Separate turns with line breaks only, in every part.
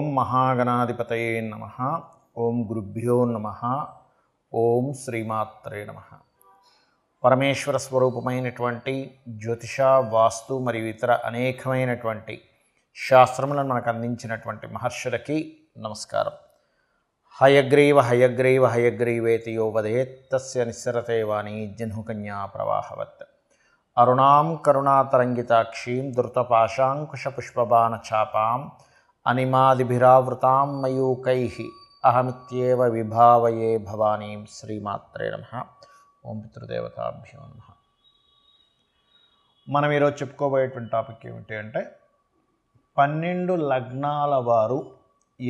ఓం మహాగణాధిపతయే నమః. ఓం గురుభ్యో నమః. ఓం శ్రీమాత్రే నమః. పరమేశ్వర స్వరూపమైనటువంటి జ్యోతిష, వాస్తు మరియు ఇతర అనేకమైనటువంటి శాస్త్రములను మనకు అందించినటువంటి మహర్షులకి నమస్కారం. హయగ్రీవ హయగ్రీవ హయగ్రీవేతి యో వదేత్ తస్య నిస్సరతే వాణి జహ్నుకన్యా ప్రవాహవత్. అరుణాం కరుణాతరంగితాక్షీం ధృతపాశాంకుశపుష్పబాణచాపాం అనిమాదిభిరావృతాం మయూకైః అహమిత్యేవ విభావయే భవానీం. శ్రీమాత్రే నమః. ఓం పితృదేవతాభ్యో నమః. మనం ఈరోజు చెప్పుకోబోయేటువంటి టాపిక్ ఏమిటి అంటే 12 లగ్నాల వారు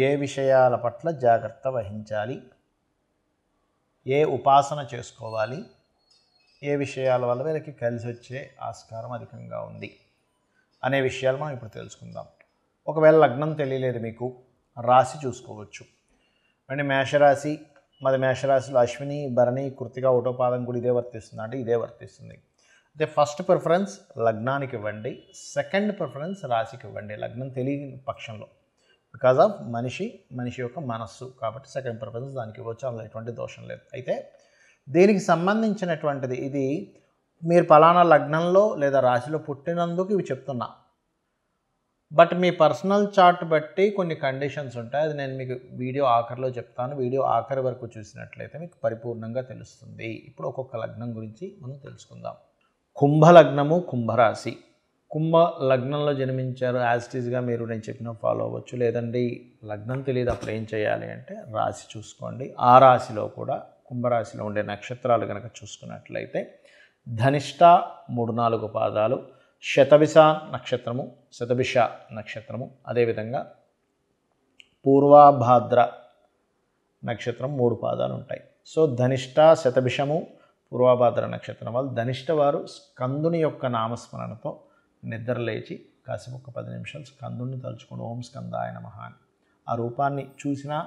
ఏ విషయాల పట్ల జాగ్రత్త వహించాలి, ఏ ఉపాసన చేసుకోవాలి, ఏ విషయాల వల్ల వీళ్ళకి కలిసి వచ్చే ఆస్కారం అధికంగా ఉంది అనే విషయాలు మనం ఇప్పుడు తెలుసుకుందాం. ఒకవేళ లగ్నం తెలియలేదు మీకు, రాశి చూసుకోవచ్చు. అంటే మేషరాశి, మాది మేషరాశిలో అశ్విని, భరణి, కృత్తిక, ఒకటో పాదం కూడా ఇదే వర్తిస్తుంది అంటే ఇదే వర్తిస్తుంది. అయితే ఫస్ట్ ప్రిఫరెన్స్ లగ్నానికి ఇవ్వండి, సెకండ్ ప్రిఫరెన్స్ రాశికి ఇవ్వండి లగ్నం తెలియని పక్షంలో. బికాజ్ ఆఫ్ మనిషి యొక్క మనస్సు కాబట్టి సెకండ్ ప్రిఫరెన్స్ దానికి ఇవ్వచ్చు, అందులో ఎటువంటి దోషం లేదు. అయితే దీనికి సంబంధించినటువంటిది ఇది మీరు పలానా లగ్నంలో లేదా రాశిలో పుట్టినందుకు ఇవి చెప్తున్నా. బట్ మీ పర్సనల్ చార్ట్ బట్టి కొన్ని కండిషన్స్ ఉంటాయి, అది నేను మీకు వీడియో ఆఖరిలో చెప్తాను. వీడియో ఆఖరి వరకు చూసినట్లయితే మీకు పరిపూర్ణంగా తెలుస్తుంది. ఇప్పుడు ఒక్కొక్క లగ్నం గురించి మనం తెలుసుకుందాం. కుంభ లగ్నము, కుంభరాశి. కుంభ లగ్నంలో జన్మించారు, యాజ్ ఇట్ ఈజ్గా మీరు నేను చెప్పిన ఫాలో అవ్వచ్చు. లేదండి లగ్నం తెలియదు అప్పుడు ఏం చేయాలి అంటే రాశి చూసుకోండి. ఆ రాశిలో కూడా కుంభరాశిలో ఉండే నక్షత్రాలు కనుక చూసుకున్నట్లయితే ధనిష్ట 3-4 పాదాలు, శతభిష నక్షత్రము, అదేవిధంగా పూర్వభాద్ర నక్షత్రం 3 పాదాలు ఉంటాయి. సో ధనిష్ట, శతభిషము, పూర్వభాద్ర నక్షత్రం వాళ్ళు ధనిష్ట వారు స్కందుని యొక్క నామస్మరణతో నిద్రలేచి కాసేపు ఒక 10 నిమిషాలు స్కందుని తలుచుకుని ఓం స్కందాయ నమః అని ఆ రూపాన్ని చూసినా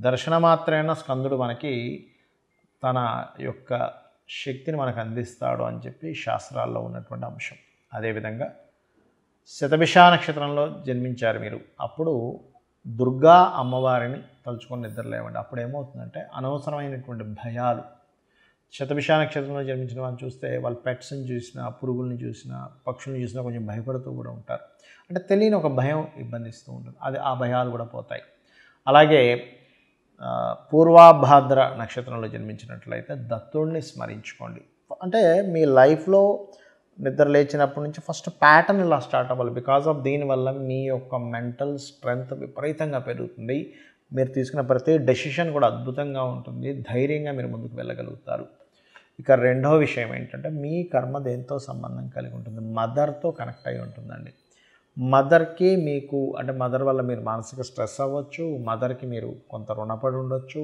దర్శనమాత్రేన స్కందుడు మనకి తన యొక్క శక్తిని మనకు అందిస్తాడు అని చెప్పి శాస్త్రాల్లో ఉన్నటువంటి అంశం. అదేవిధంగా శతభిష నక్షత్రంలో జన్మించారు మీరు, అప్పుడు దుర్గా అమ్మవారిని తలుచుకొని నిద్రలేవండి. అప్పుడు ఏమవుతుందంటే అనవసరమైనటువంటి భయాలు, శతభిష నక్షత్రంలో జన్మించిన వాళ్ళని చూస్తే వాళ్ళు పెట్స్ని చూసినా, పురుగుల్ని చూసినా, పక్షుల్ని చూసినా కొంచెం భయపడుతూ కూడా ఉంటారు. అంటే తెలియని ఒక భయం ఇబ్బందిస్తూ ఉంటుంది, అది ఆ భయాలు కూడా పోతాయి. అలాగే పూర్వభాద్ర నక్షత్రంలో జన్మించినట్లయితే దత్తుడిని స్మరించుకోండి. అంటే మీ లైఫ్లో నిద్ర లేచినప్పటి నుంచి ఫస్ట్ ప్యాటర్న్ ఇలా స్టార్ట్ అవ్వాలి. బికాజ్ ఆఫ్ దీనివల్ల మీ యొక్క మెంటల్ స్ట్రెంగ్త్ విపరీతంగా పెరుగుతుంది. మీరు తీసుకున్న ప్రతి డెసిషన్ కూడా అద్భుతంగా ఉంటుంది, ధైర్యంగా మీరు ముందుకు వెళ్ళగలుగుతారు. ఇక రెండవ విషయం ఏంటంటే మీ కర్మ దేంతో సంబంధం కలిగి ఉంటుంది, మదర్తో కనెక్ట్ అయి ఉంటుందండి. మదర్కి మీకు అంటే మదర్ వల్ల మీరు మానసిక స్ట్రెస్ అవ్వచ్చు, మదర్కి మీరు కొంత రుణపడి ఉండొచ్చు.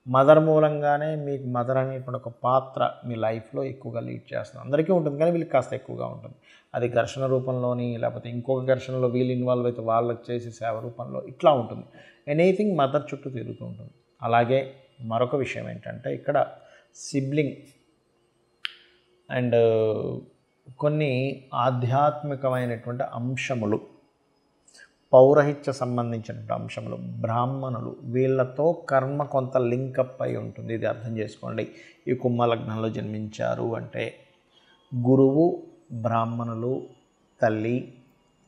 మదర్ మూలంగానే మీకు మదర్ అనేటువంటి ఒక పాత్ర మీ లైఫ్లో ఎక్కువగా లీడ్ చేస్తుంది. అందరికీ ఉంటుంది కానీ వీళ్ళకి కాస్త ఎక్కువగా ఉంటుంది. అది ఘర్షణ రూపంలోని, లేకపోతే ఇంకొక ఘర్షణలో వీళ్ళు ఇన్వాల్వ్ అయితే వాళ్ళకి చేసే సేవ రూపంలో ఇట్లా ఉంటుంది. ఎనీథింగ్ మదర్ చుట్టూ తిరుగుతూ ఉంటుంది. అలాగే మరొక విషయం ఏంటంటే ఇక్కడ సిబ్లింగ్ అండ్ కొన్ని ఆధ్యాత్మికమైనటువంటి అంశములు, పౌరహిత్య సంబంధించినటువంటి అంశములు, బ్రాహ్మణులు, వీళ్ళతో కర్మ కొంత లింకప్ అయి ఉంటుంది. ఇది అర్థం చేసుకోండి. ఈ కుంభ లగ్నంలో జన్మించారు అంటే గురువు, బ్రాహ్మణులు, తల్లి,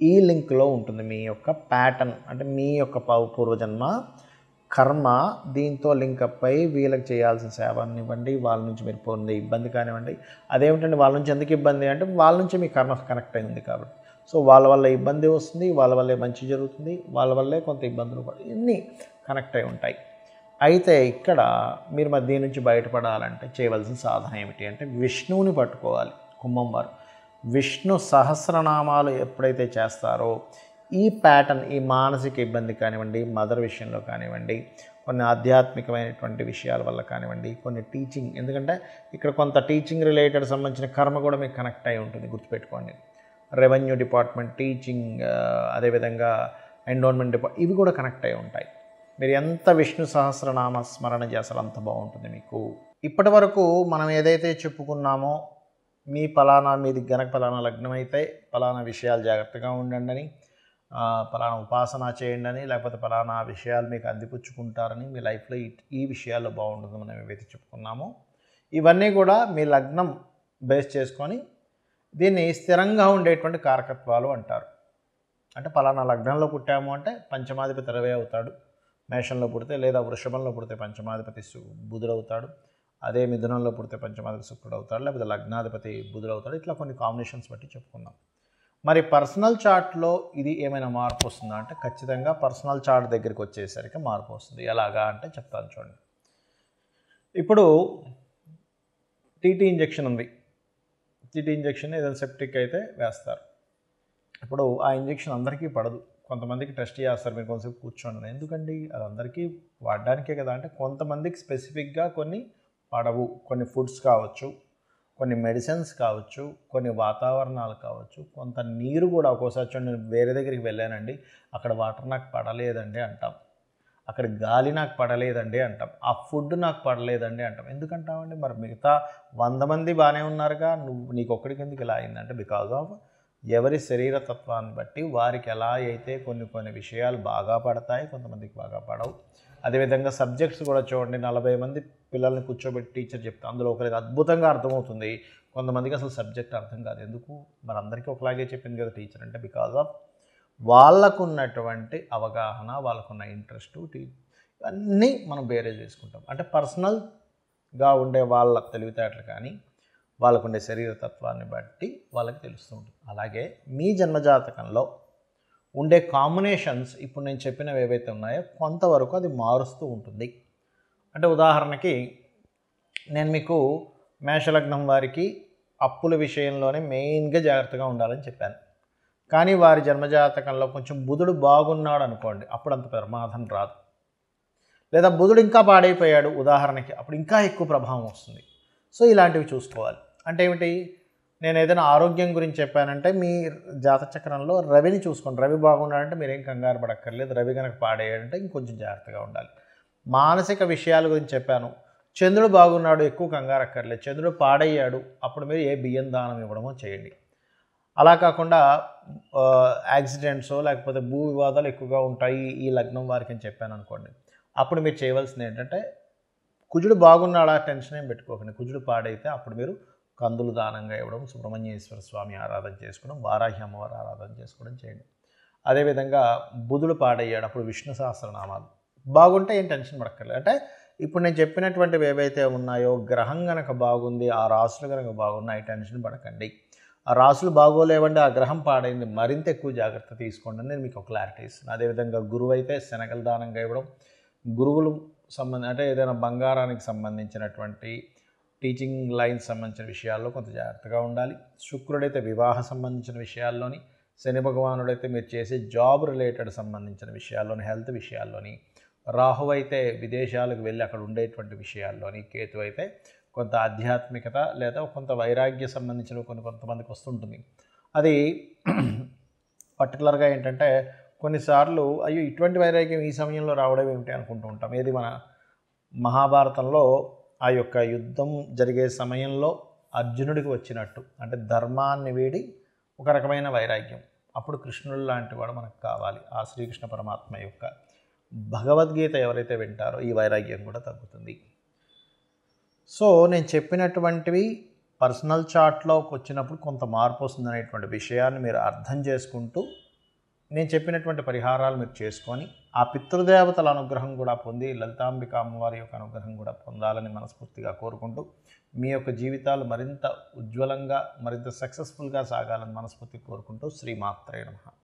ఈ లింక్లో ఉంటుంది మీ యొక్క ప్యాటర్న్. అంటే మీ యొక్క పూర్వజన్మ కర్మ దీంతో లింకప్ అయి వీళ్ళకి చేయాల్సిన సేవనివ్వండి, వాళ్ళ నుంచి మీరు పొందే ఇబ్బంది కానివ్వండి. అదేమిటండి వాళ్ళ నుంచి ఎందుకు ఇబ్బంది అంటే వాళ్ళ నుంచి మీ కర్మ కనెక్ట్ అయింది కాబట్టి. సో వాళ్ళ వల్ల ఇబ్బంది వస్తుంది, వాళ్ళ వల్లే మంచి జరుగుతుంది, వాళ్ళ వల్లే కొంత ఇబ్బందులు పడి ఇన్ని కనెక్ట్ అయి ఉంటాయి. అయితే ఇక్కడ మీరు మరి దీని నుంచి బయటపడాలంటే చేయవలసిన సాధన ఏమిటి అంటే విష్ణువుని పట్టుకోవాలి. కుంభం వారు విష్ణు సహస్రనామాలు ఎప్పుడైతే చేస్తారో ఈ ప్యాటర్న్, ఈ మానసిక ఇబ్బంది కానివ్వండి, మదర్ విషయంలో కానివ్వండి, కొన్ని ఆధ్యాత్మికమైనటువంటి విషయాల వల్ల కానివ్వండి, కొన్ని టీచింగ్, ఎందుకంటే ఇక్కడ కొంత టీచింగ్ రిలేటెడ్ సంబంధించిన కర్మ కూడా మీకు కనెక్ట్ అయి ఉంటుంది, గుర్తుపెట్టుకోండి. రెవెన్యూ డిపార్ట్మెంట్, టీచింగ్, అదేవిధంగా ఎండోన్మెంట్ డిపార్ట్మెంట్, ఇవి కూడా కనెక్ట్ అయి ఉంటాయి. మీరు ఎంత విష్ణు సహస్రనామ స్మరణ చేస్తారో అంత బాగుంటుంది మీకు. ఇప్పటి వరకు మనం ఏదైతే చెప్పుకున్నామో మీ మీది గనక పలానా లగ్నం అయితే పలానా విషయాలు జాగ్రత్తగా ఉండండి అని, పలానా ఉపాసన చేయండి అని, లేకపోతే పలానా విషయాలు మీకు అందిపుచ్చుకుంటారని, మీ లైఫ్లో ఈ విషయాల్లో బాగుంటుంది మనం ఏవైతే చెప్పుకున్నామో ఇవన్నీ కూడా మీ లగ్నం బేస్ చేసుకొని దీన్ని స్థిరంగా ఉండేటువంటి కారకత్వాలు అంటారు. అంటే పలానా లగ్నంలో పుట్టాము అంటే పంచమాధిపతి రవి అవుతాడు మేషంలో పుడితే, లేదా వృషభంలో పుడితే పంచమాధిపతి బుధుడు అవుతాడు, అదే మిథునంలో పుడితే పంచమాధిపతి శుక్రుడు అవుతాడు, లేకపోతే లగ్నాధిపతి బుధుడు అవుతాడు. ఇట్లా కొన్ని కాంబినేషన్స్ బట్టి చెప్పుకున్నాం. మరి పర్సనల్ చార్ట్లో ఇది ఏమైనా మార్పు వస్తుందా అంటే ఖచ్చితంగా పర్సనల్ చార్ట్ దగ్గరికి వచ్చేసరికి మార్పు వస్తుంది. ఎలాగా అంటే చెప్తాను చూడండి. ఇప్పుడు టీటీ ఇంజెక్షన్ ఉంది. టీటీ ఇంజెక్షన్ ఏదైనా సెప్టిక్ అయితే వేస్తారు. ఇప్పుడు ఆ ఇంజెక్షన్ అందరికీ పడదు. కొంతమందికి టెస్ట్ చేస్తారు, మీరు కొంచెంసేపు కూర్చోండి. ఎందుకండి అది అందరికీ వాడడానికే కదా అంటే కొంతమందికి స్పెసిఫిక్గా కొన్ని పడవు. కొన్ని ఫుడ్స్ కావచ్చు, కొన్ని మెడిసిన్స్ కావచ్చు, కొన్ని వాతావరణాలు కావచ్చు, కొంత నీరు కూడా. ఒక్కోసారి చూడండి, నేను వేరే దగ్గరికి వెళ్ళానండి, అక్కడ వాటర్ నాకు పడలేదండి అంటాం, అక్కడ గాలి నాకు పడలేదండి అంటాం, ఆ ఫుడ్ నాకు పడలేదండి అంటాం. ఎందుకంటామండి? మరి మిగతా 100 మంది బాగానే ఉన్నారుగా, నీకు ఒక్కడికి ఎందుకు ఇలా అయిందంటే బికాజ్ ఆఫ్ ఎవరి శరీర తత్వాన్ని బట్టి వారికి ఎలా అయితే కొన్ని విషయాలు బాగా పడతాయి, కొంతమందికి బాగా పడవు. అదేవిధంగా సబ్జెక్ట్స్ కూడా చూడండి, 40 మంది పిల్లల్ని కూర్చోబెట్టి టీచర్ చెప్తా, అందులో ఒకరికి అద్భుతంగా అర్థమవుతుంది, కొంతమందికి అసలు సబ్జెక్ట్ అర్థం కాదు. ఎందుకు? మరి అందరికీ ఒకలాగే చెప్పింది కదా టీచర్ అంటే బికాజ్ ఆఫ్ వాళ్ళకున్నటువంటి అవగాహన, వాళ్ళకున్న ఇంట్రెస్ట్, ఇవన్నీ మనం బేరేజ్ చేసుకుంటాం. అంటే పర్సనల్గా ఉండే వాళ్ళ తెలివితేటలు కానీ వాళ్ళకుండే శరీరతత్వాన్ని బట్టి వాళ్ళకి తెలుస్తూ ఉంటుంది. అలాగే మీ జన్మజాతకంలో ఉండే కాంబినేషన్స్ ఇప్పుడు నేను చెప్పినవి ఏవైతే ఉన్నాయో కొంతవరకు అది మారుస్తూ ఉంటుంది. అంటే ఉదాహరణకి నేను మీకు మేషలగ్నం వారికి అప్పుల విషయంలోనే మెయిన్గా జాగ్రత్తగా ఉండాలని చెప్పాను. కానీ వారి జన్మజాతకంలో కొంచెం బుధుడు బాగున్నాడు అనుకోండి, అప్పుడు అంత ప్రమాదం రాదు. లేదా బుధుడు ఇంకా పాడైపోయాడు ఉదాహరణకి, అప్పుడు ఇంకా ఎక్కువ ప్రభావం వస్తుంది. సో ఇలాంటివి చూసుకోవాలి. అంటే ఏమిటి? నేను ఏదైనా ఆరోగ్యం గురించి చెప్పానంటే మీ జాతచక్రంలో రవిని చూసుకోండి. రవి బాగున్నాడంటే మీరేం కంగారు పడక్కర్లేదు. రవి కనుక పాడేయాడంటే ఇంకొంచెం జాగ్రత్తగా ఉండాలి. మానసిక విషయాల గురించి చెప్పాను. చంద్రుడు బాగున్నాడు, ఎక్కువ కంగారు అక్కర్లేదు. చంద్రుడు పాడయ్యాడు, అప్పుడు మీరు ఏ బియ్యం దానం ఇవ్వడమో చేయండి. అలా కాకుండా యాక్సిడెంట్సో లేకపోతే భూ వివాదాలు ఎక్కువగా ఉంటాయి ఈ లగ్నం వారికి అని చెప్పాను అనుకోండి, అప్పుడు మీరు చేయవలసింది ఏంటంటే కుజుడు బాగున్నాడా టెన్షన్ ఏం పెట్టుకోకండి. కుజుడు పాడైతే అప్పుడు మీరు కందులు దానంగా ఇవ్వడం, సుబ్రహ్మణ్యేశ్వర స్వామి ఆరాధన చేసుకోవడం, వారాహి అమ్మవారి ఆరాధన చేసుకోవడం చేయండి. అదేవిధంగా బుధుడు పాడయ్యాడు, అప్పుడు విష్ణు సహస్రనామాలు బాగుంటే ఏం టెన్షన్ పడక్కర్లేదు. అంటే ఇప్పుడు నేను చెప్పినటువంటివి ఏవైతే ఉన్నాయో గ్రహం కనుక బాగుంది, ఆ రాసులు కనుక బాగున్నాయి, టెన్షన్ పడకండి. ఆ రాసులు బాగోలేవండి, ఆ గ్రహం పాడైంది, మరింత ఎక్కువ జాగ్రత్త తీసుకోండి అని నేను మీకు ఒక క్లారిటీ ఇస్తున్నాను. అదేవిధంగా గురువు అయితే శనగలు దానంగా ఇవ్వడం, గురువులు అంటే ఏదైనా బంగారానికి సంబంధించినటువంటి టీచింగ్ లైన్స్ సంబంధించిన విషయాల్లో కొంత జాగ్రత్తగా ఉండాలి. శుక్రుడైతే వివాహ సంబంధించిన విషయాల్లోని, శని భగవానుడైతే మీరు చేసే జాబ్ రిలేటెడ్ సంబంధించిన విషయాల్లోని, హెల్త్ విషయాల్లోని, రాహు అయితే విదేశాలకు వెళ్ళి అక్కడ ఉండేటువంటి విషయాల్లోని, కేతు అయితే కొంత ఆధ్యాత్మికత లేదా కొంత వైరాగ్య సంబంధించిన కొంతమందికి వస్తుంటుంది. అది పర్టికులర్గా ఏంటంటే కొన్నిసార్లు అయ్యో ఇటువంటి వైరాగ్యం ఈ సమయంలో రావడం ఏమిటి అనుకుంటూ ఉంటాం. ఏది మన మహాభారతంలో ఆ యొక్క యుద్ధం జరిగే సమయంలో అర్జునుడికి వచ్చినట్టు, అంటే ధర్మాన్ని వీడి ఒక రకమైన వైరాగ్యం. అప్పుడు కృష్ణుడు లాంటి వాడు మనకు కావాలి. ఆ శ్రీకృష్ణ పరమాత్మ యొక్క భగవద్గీత ఎవరైతే వింటారో ఈ వైరాగ్యం కూడా తగ్గుతుంది. సో నేను చెప్పినటువంటివి పర్సనల్ చార్ట్లోకి వచ్చినప్పుడు కొంత మార్పు వస్తుందనేటువంటి విషయాన్ని మీరు అర్థం చేసుకుంటూ నేను చెప్పినటువంటి పరిహారాలు మీరు చేసుకొని ఆ పితృదేవతల అనుగ్రహం కూడా పొంది లలితాంబిక అమ్మవారి యొక్క అనుగ్రహం కూడా పొందాలని మనస్ఫూర్తిగా కోరుకుంటూ మీ యొక్క జీవితాలు మరింత ఉజ్వలంగా మరింత సక్సెస్ఫుల్గా సాగాలని మనస్ఫూర్తిగా కోరుకుంటూ శ్రీమాత్రే నమః.